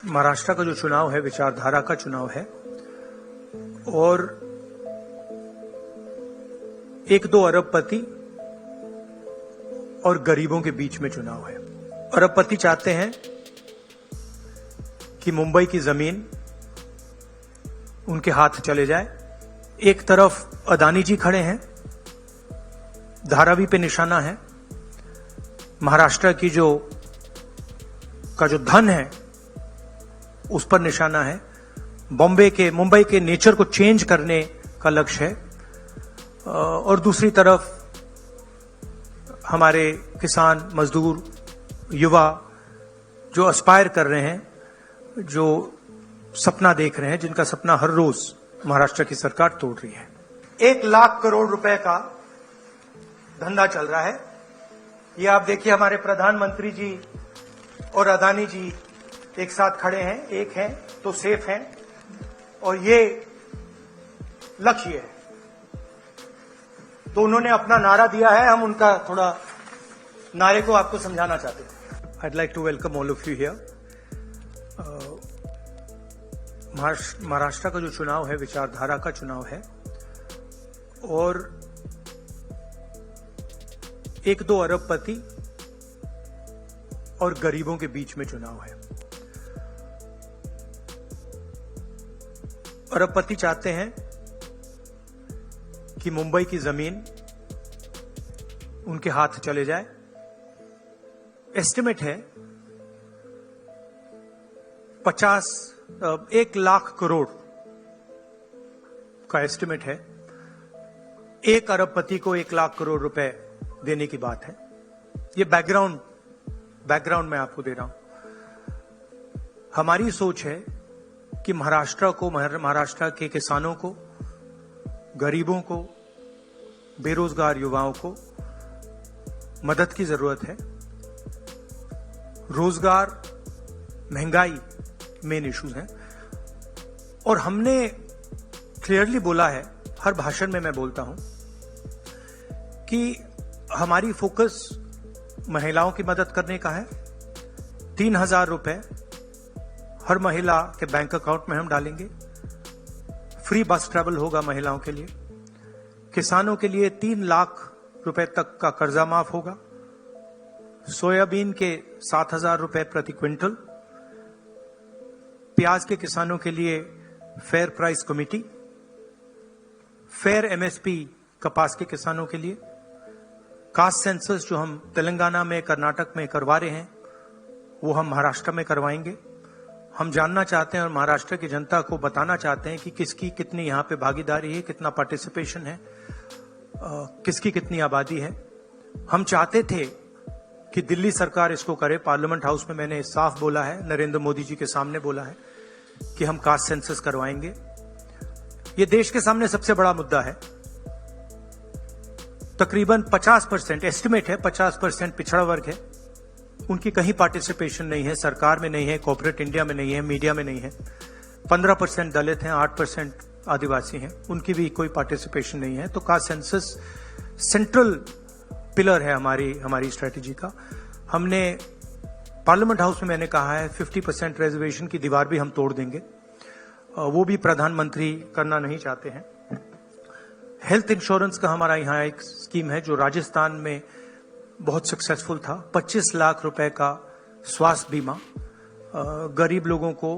महाराष्ट्र का जो चुनाव है विचारधारा का चुनाव है और 1-2 अरबपति और गरीबों के बीच में चुनाव है। अरबपति चाहते हैं कि मुंबई की जमीन उनके हाथ चले जाए। एक तरफ अदानी जी खड़े हैं, धारावी पे निशाना है। महाराष्ट्र की जो धन है उस पर निशाना है। मुंबई के नेचर को चेंज करने का लक्ष्य है। और दूसरी तरफ हमारे किसान, मजदूर, युवा जो एस्पायर कर रहे हैं, जो सपना देख रहे हैं, जिनका सपना हर रोज महाराष्ट्र की सरकार तोड़ रही है। 1 लाख करोड़ रुपए का धंधा चल रहा है। ये आप देखिए, हमारे प्रधानमंत्री जी और अदानी जी एक साथ खड़े हैं। एक हैं तो सेफ हैं, और ये लक्ष्य है। तो उन्होंने अपना नारा दिया है, हम उनका थोड़ा नारे को आपको समझाना चाहते हैं। I'd like to welcome all of you here. Maharashtra का जो चुनाव है विचारधारा का चुनाव है और 1-2 अरबपति और गरीबों के बीच में चुनाव है। अरबपति चाहते हैं कि मुंबई की जमीन उनके हाथ चले जाए। एस्टिमेट है 1 लाख करोड़ का एस्टिमेट है। 1 अरबपति को 1 लाख करोड़ रुपए देने की बात है। ये बैकग्राउंड मैं आपको दे रहा हूं। हमारी सोच है कि महाराष्ट्र के किसानों को, गरीबों को, बेरोजगार युवाओं को मदद की जरूरत है। रोजगार, महंगाई मेन इश्यूज हैं। और हमने क्लियरली बोला है, हर भाषण में मैं बोलता हूं कि हमारी फोकस महिलाओं की मदद करने का है। 3,000 रुपए हर महिला के बैंक अकाउंट में हम डालेंगे। फ्री बस ट्रैवल होगा महिलाओं के लिए। किसानों के लिए 3 लाख रुपए तक का कर्जा माफ होगा। सोयाबीन के 7,000 रुपए प्रति क्विंटल। प्याज के किसानों के लिए fair price committee. Fair MSP कपास के किसानों के लिए। कास्ट सेंसस जो हम तेलंगाना में, कर्नाटक में करवा रहे हैं, वो हम महाराष्ट्र में करवाएंगे। हम जानना चाहते हैं और महाराष्ट्र की जनता को बताना चाहते हैं कि किसकी कितनी यहां पे भागीदारी है, कितना पार्टिसिपेशन है, किसकी कितनी आबादी है। हम चाहते थे कि दिल्ली सरकार इसको करे। पार्लियामेंट हाउस में मैंने साफ बोला है, नरेंद्र मोदी जी के सामने बोला है कि हम कास्ट सेंसस करवाएंगे। ये देश के सामने सबसे बड़ा मुद्दा है। तकरीबन 50%, एस्टिमेट है 50% पिछड़ा वर्ग है। उनकी कहीं पार्टिसिपेशन नहीं है, सरकार में नहीं है, कॉर्पोरेट इंडिया में नहीं है, मीडिया में नहीं है। 15% दलित हैं, 8% आदिवासी हैं, उनकी भी कोई पार्टिसिपेशन नहीं है। तो कास्ट सेंसस सेंट्रल पिलर है हमारी स्ट्रेटेजी का। हमने पार्लियामेंट हाउस में मैंने कहा है 50% रिजर्वेशन की दीवार भी हम तोड़ देंगे। वो भी प्रधानमंत्री करना नहीं चाहते हैं। हेल्थ इंश्योरेंस का हमारा यहाँ एक स्कीम है जो राजस्थान में बहुत सक्सेसफुल था। 25 लाख रुपए का स्वास्थ्य बीमा गरीब लोगों को,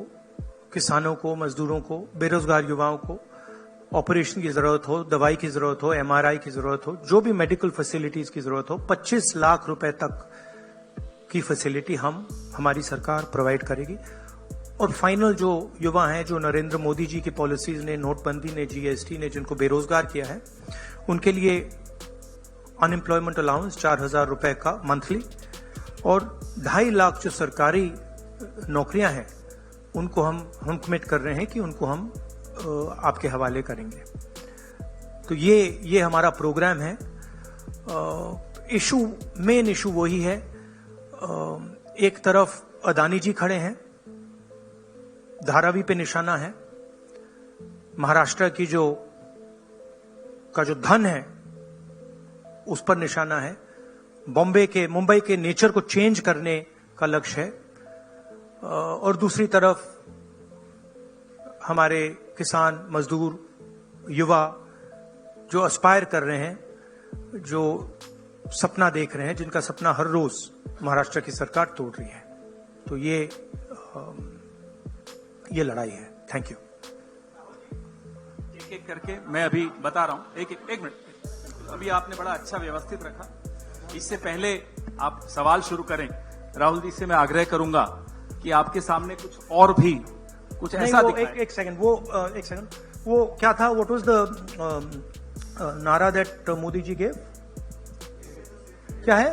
किसानों को, मजदूरों को, बेरोजगार युवाओं को ऑपरेशन की जरूरत हो, दवाई की जरूरत हो, एमआरआई की जरूरत हो, जो भी मेडिकल फैसिलिटीज की जरूरत हो, 25 लाख रुपए तक की फैसिलिटी हमारी सरकार प्रोवाइड करेगी। और फाइनल जो युवा हैं, जो नरेंद्र मोदी जी की पॉलिसीज ने, नोटबंदी ने, जीएसटी ने जिनको बेरोजगार किया है, उनके लिए अनएम्प्लॉयमेंट अलाउंस 4,000 रुपए का मंथली, और 2.5 लाख जो सरकारी नौकरियां हैं उनको हम कमिट कर रहे हैं कि उनको हम आपके हवाले करेंगे। तो ये हमारा प्रोग्राम है। मेन इशू वही है। एक तरफ अदानी जी खड़े हैं, धारावी पे निशाना है। महाराष्ट्र की जो धन है उस पर निशाना है। मुंबई के नेचर को चेंज करने का लक्ष्य है। और दूसरी तरफ हमारे किसान, मजदूर, युवा जो एस्पायर कर रहे हैं, जो सपना देख रहे हैं, जिनका सपना हर रोज महाराष्ट्र की सरकार तोड़ रही है। तो ये लड़ाई है। Thank you. एक एक करके मैं अभी बता रहा हूं। एक मिनट। अभी आपने बड़ा अच्छा व्यवस्थित रखा। इससे पहले आप सवाल शुरू करें, राहुल जी से मैं आग्रह करूंगा कि आपके सामने कुछ और भी कुछ ऐसा दिखाएं। एक सेकंड, वो क्या था? व्हाट वाज द नारा दैट मोदी जी गेव? क्या है?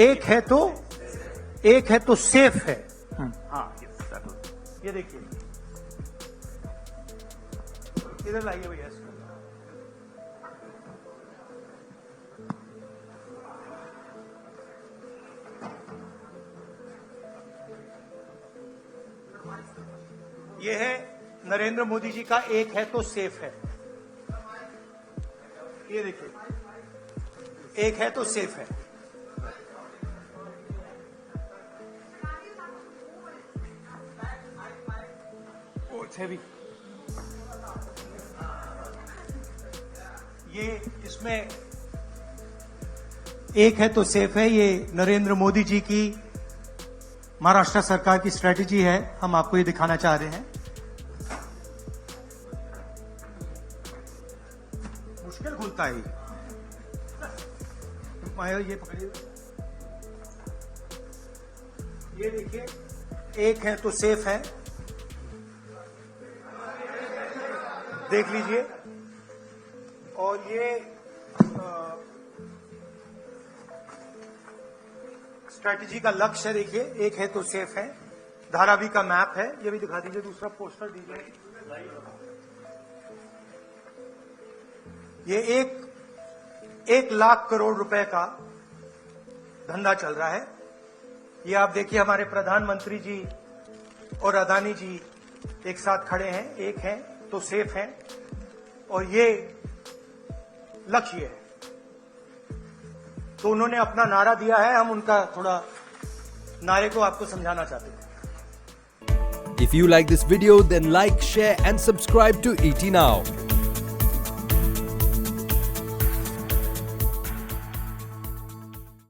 एक है तो सेफ है। हाँ, ये देखिए, इधर लाइए भैया। ये है नरेंद्र मोदी जी का एक है तो सेफ है। ये देखिए, एक है तो सेफ है। भी ये इसमें एक है तो सेफ है। ये नरेंद्र मोदी जी की महाराष्ट्र सरकार की स्ट्रेटेजी है। हम आपको ये दिखाना चाह रहे हैं। मुश्किल खुलता है ये पकड़िए। ये देखिए, एक है तो सेफ है। देख लीजिए। और ये स्ट्रेटेजी का लक्ष्य देखिए, एक है तो सेफ है। धारावी का मैप है, ये भी दिखा दीजिए। दूसरा पोस्टर दीजिए। ये 1 लाख करोड़ रुपए का धंधा चल रहा है। ये आप देखिए, हमारे प्रधानमंत्री जी और अदानी जी एक साथ खड़े हैं। एक है तो सेफ है, और ये लक्ष्य है। तो उन्होंने अपना नारा दिया है। हम उनका थोड़ा नारे को आपको समझाना चाहते हैं। If you like this video, then like, share and subscribe to ET Now.